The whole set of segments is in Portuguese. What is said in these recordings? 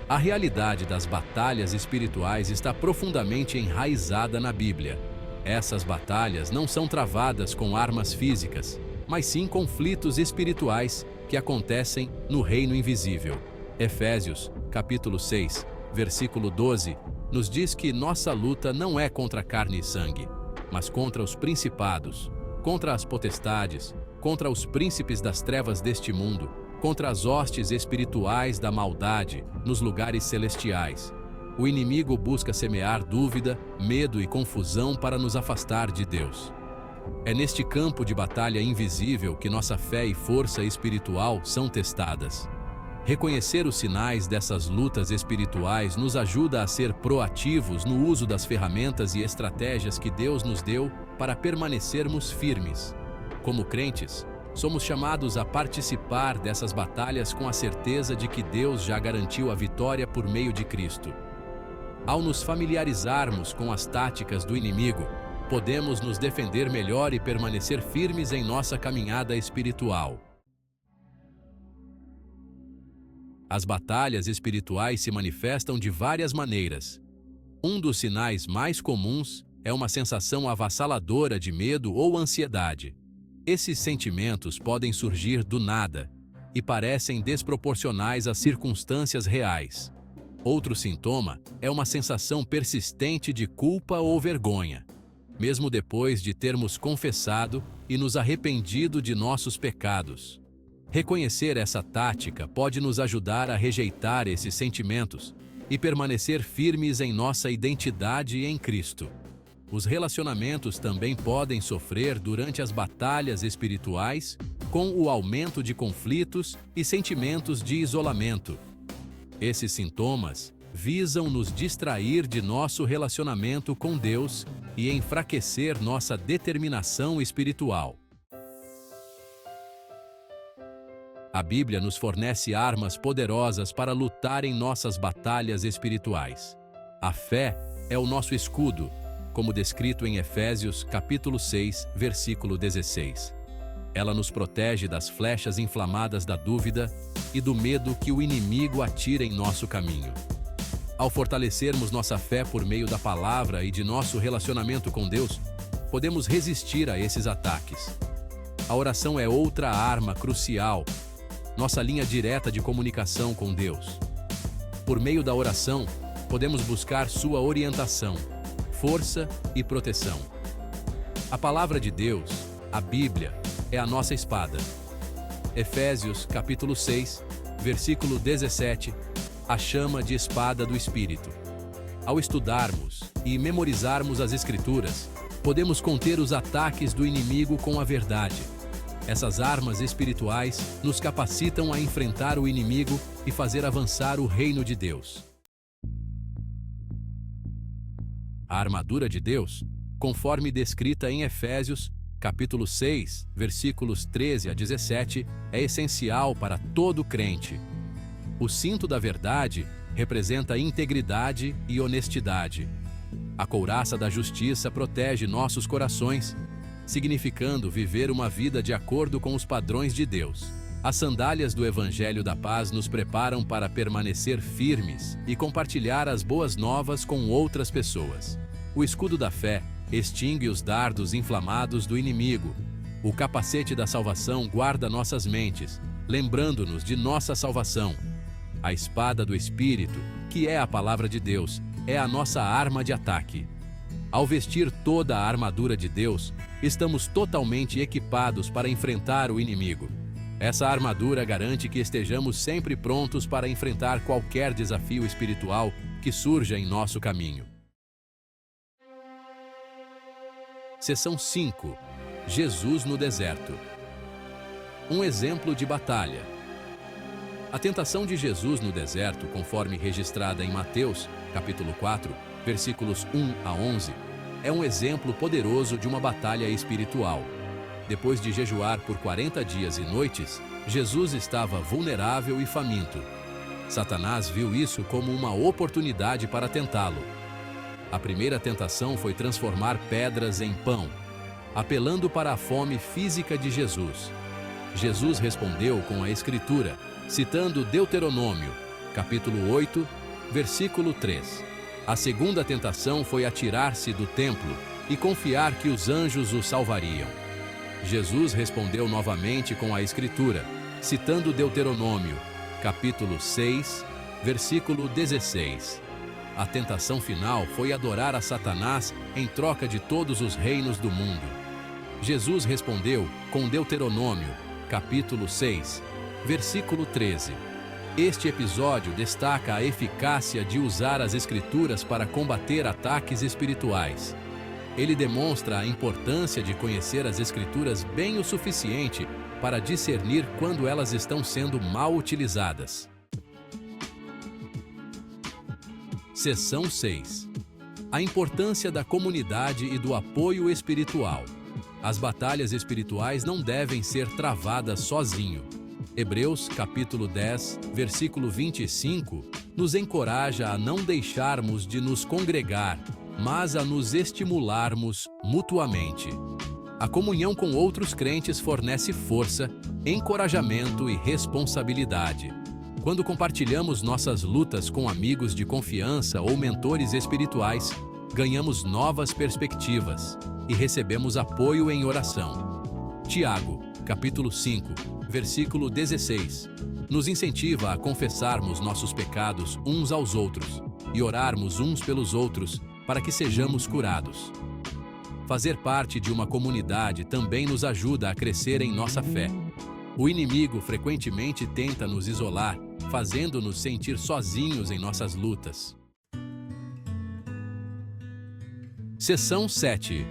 A realidade das batalhas espirituais está profundamente enraizada na Bíblia. Essas batalhas não são travadas com armas físicas, mas sim conflitos espirituais que acontecem no reino invisível. Efésios, capítulo 6, versículo 12, nos diz que nossa luta não é contra carne e sangue, mas contra os principados, contra as potestades, contra os príncipes das trevas deste mundo, contra as hostes espirituais da maldade nos lugares celestiais. O inimigo busca semear dúvida, medo e confusão para nos afastar de Deus. É neste campo de batalha invisível que nossa fé e força espiritual são testadas. Reconhecer os sinais dessas lutas espirituais nos ajuda a ser proativos no uso das ferramentas e estratégias que Deus nos deu para permanecermos firmes. Como crentes, somos chamados a participar dessas batalhas com a certeza de que Deus já garantiu a vitória por meio de Cristo. Ao nos familiarizarmos com as táticas do inimigo, podemos nos defender melhor e permanecer firmes em nossa caminhada espiritual. As batalhas espirituais se manifestam de várias maneiras. Um dos sinais mais comuns é uma sensação avassaladora de medo ou ansiedade. Esses sentimentos podem surgir do nada e parecem desproporcionais às circunstâncias reais. Outro sintoma é uma sensação persistente de culpa ou vergonha, mesmo depois de termos confessado e nos arrependido de nossos pecados. Reconhecer essa tática pode nos ajudar a rejeitar esses sentimentos e permanecer firmes em nossa identidade em Cristo. Os relacionamentos também podem sofrer durante as batalhas espirituais, com o aumento de conflitos e sentimentos de isolamento. Esses sintomas visam nos distrair de nosso relacionamento com Deus e enfraquecer nossa determinação espiritual. A Bíblia nos fornece armas poderosas para lutar em nossas batalhas espirituais. A fé é o nosso escudo, como descrito em Efésios, capítulo 6, versículo 16. Ela nos protege das flechas inflamadas da dúvida e do medo que o inimigo atira em nosso caminho. Ao fortalecermos nossa fé por meio da palavra e de nosso relacionamento com Deus, podemos resistir a esses ataques. A oração é outra arma crucial, nossa linha direta de comunicação com Deus. Por meio da oração, podemos buscar sua orientação, força e proteção. A palavra de Deus, a Bíblia, é a nossa espada. Efésios, capítulo 6, versículo 17, a chama de espada do Espírito. Ao estudarmos e memorizarmos as Escrituras, podemos conter os ataques do inimigo com a verdade. Essas armas espirituais nos capacitam a enfrentar o inimigo e fazer avançar o reino de Deus. A armadura de Deus, conforme descrita em Efésios, capítulo 6, versículos 13 a 17, é essencial para todo crente. O cinto da verdade representa integridade e honestidade. A couraça da justiça protege nossos corações, significando viver uma vida de acordo com os padrões de Deus. As sandálias do Evangelho da Paz nos preparam para permanecer firmes e compartilhar as boas novas com outras pessoas. O escudo da fé extingue os dardos inflamados do inimigo. O capacete da salvação guarda nossas mentes, lembrando-nos de nossa salvação. A espada do Espírito, que é a palavra de Deus, é a nossa arma de ataque. Ao vestir toda a armadura de Deus, estamos totalmente equipados para enfrentar o inimigo. Essa armadura garante que estejamos sempre prontos para enfrentar qualquer desafio espiritual que surja em nosso caminho. Seção 5. Jesus no deserto. Um exemplo de batalha. A tentação de Jesus no deserto, conforme registrada em Mateus, capítulo 4, versículos 1 a 11, é um exemplo poderoso de uma batalha espiritual. Depois de jejuar por 40 dias e noites, Jesus estava vulnerável e faminto. Satanás viu isso como uma oportunidade para tentá-lo. A primeira tentação foi transformar pedras em pão, apelando para a fome física de Jesus. Jesus respondeu com a Escritura, citando Deuteronômio: capítulo 8, versículo 3. A segunda tentação foi atirar-se do templo e confiar que os anjos o salvariam. Jesus respondeu novamente com a Escritura, citando Deuteronômio, capítulo 6, versículo 16. A tentação final foi adorar a Satanás em troca de todos os reinos do mundo. Jesus respondeu com Deuteronômio, capítulo 6, versículo 13. Este episódio destaca a eficácia de usar as Escrituras para combater ataques espirituais. Ele demonstra a importância de conhecer as Escrituras bem o suficiente para discernir quando elas estão sendo mal utilizadas. Seção 6. A importância da comunidade e do apoio espiritual. As batalhas espirituais não devem ser travadas sozinho. Hebreus, capítulo 10, versículo 25, nos encoraja a não deixarmos de nos congregar, mas a nos estimularmos mutuamente. A comunhão com outros crentes fornece força, encorajamento e responsabilidade. Quando compartilhamos nossas lutas com amigos de confiança ou mentores espirituais, ganhamos novas perspectivas e recebemos apoio em oração. Tiago, capítulo 5, versículo 16, nos incentiva a confessarmos nossos pecados uns aos outros e orarmos uns pelos outros para que sejamos curados. Fazer parte de uma comunidade também nos ajuda a crescer em nossa fé. O inimigo frequentemente tenta nos isolar, fazendo-nos sentir sozinhos em nossas lutas. Seção 7.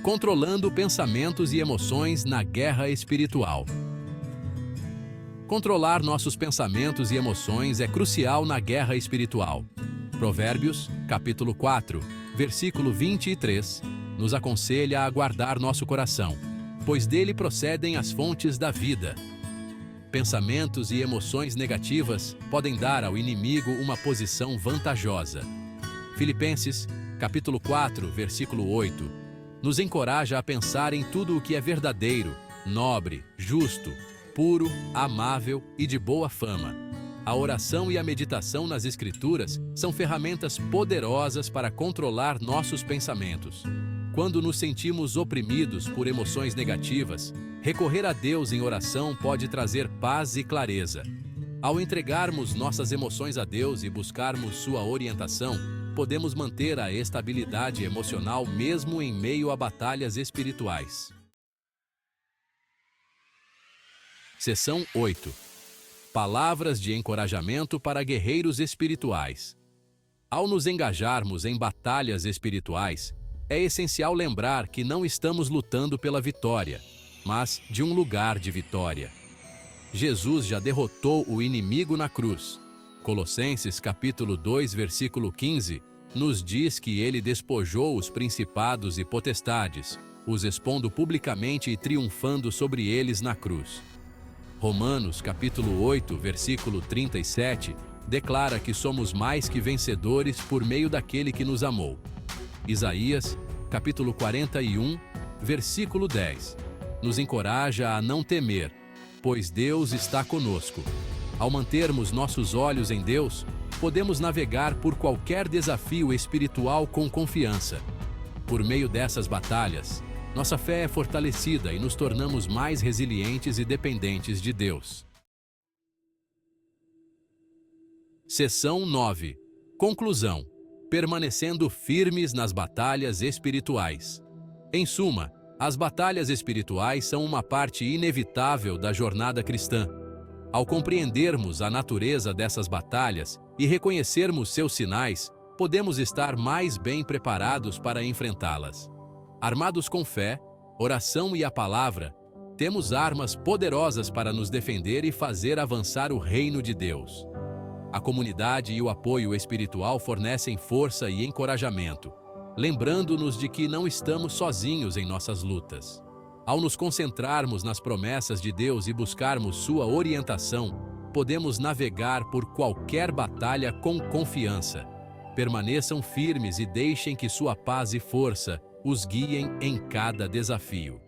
Controlando pensamentos e emoções na guerra espiritual. Controlar nossos pensamentos e emoções é crucial na guerra espiritual. Provérbios, capítulo 4, versículo 23, nos aconselha a guardar nosso coração, pois dele procedem as fontes da vida. Pensamentos e emoções negativas podem dar ao inimigo uma posição vantajosa. Filipenses, capítulo 4, versículo 8, nos encoraja a pensar em tudo o que é verdadeiro, nobre, justo, puro, amável e de boa fama. A oração e a meditação nas Escrituras são ferramentas poderosas para controlar nossos pensamentos. Quando nos sentimos oprimidos por emoções negativas, recorrer a Deus em oração pode trazer paz e clareza. Ao entregarmos nossas emoções a Deus e buscarmos sua orientação, podemos manter a estabilidade emocional mesmo em meio a batalhas espirituais. Seção 8. Palavras de encorajamento para guerreiros espirituais. Ao nos engajarmos em batalhas espirituais, é essencial lembrar que não estamos lutando pela vitória, mas de um lugar de vitória. Jesus já derrotou o inimigo na cruz. Colossenses capítulo 2, versículo 15, nos diz que ele despojou os principados e potestades, os expondo publicamente e triunfando sobre eles na cruz. Romanos capítulo 8, versículo 37, declara que somos mais que vencedores por meio daquele que nos amou. Isaías capítulo 41, versículo 10, nos encoraja a não temer, pois Deus está conosco. Ao mantermos nossos olhos em Deus, podemos navegar por qualquer desafio espiritual com confiança. Por meio dessas batalhas, nossa fé é fortalecida e nos tornamos mais resilientes e dependentes de Deus. Seção 9. Conclusão. Permanecendo firmes nas batalhas espirituais. Em suma, as batalhas espirituais são uma parte inevitável da jornada cristã. Ao compreendermos a natureza dessas batalhas e reconhecermos seus sinais, podemos estar mais bem preparados para enfrentá-las. Armados com fé, oração e a palavra, temos armas poderosas para nos defender e fazer avançar o reino de Deus. A comunidade e o apoio espiritual fornecem força e encorajamento, lembrando-nos de que não estamos sozinhos em nossas lutas. Ao nos concentrarmos nas promessas de Deus e buscarmos sua orientação, podemos navegar por qualquer batalha com confiança. Permaneçam firmes e deixem que sua paz e força os guiem em cada desafio.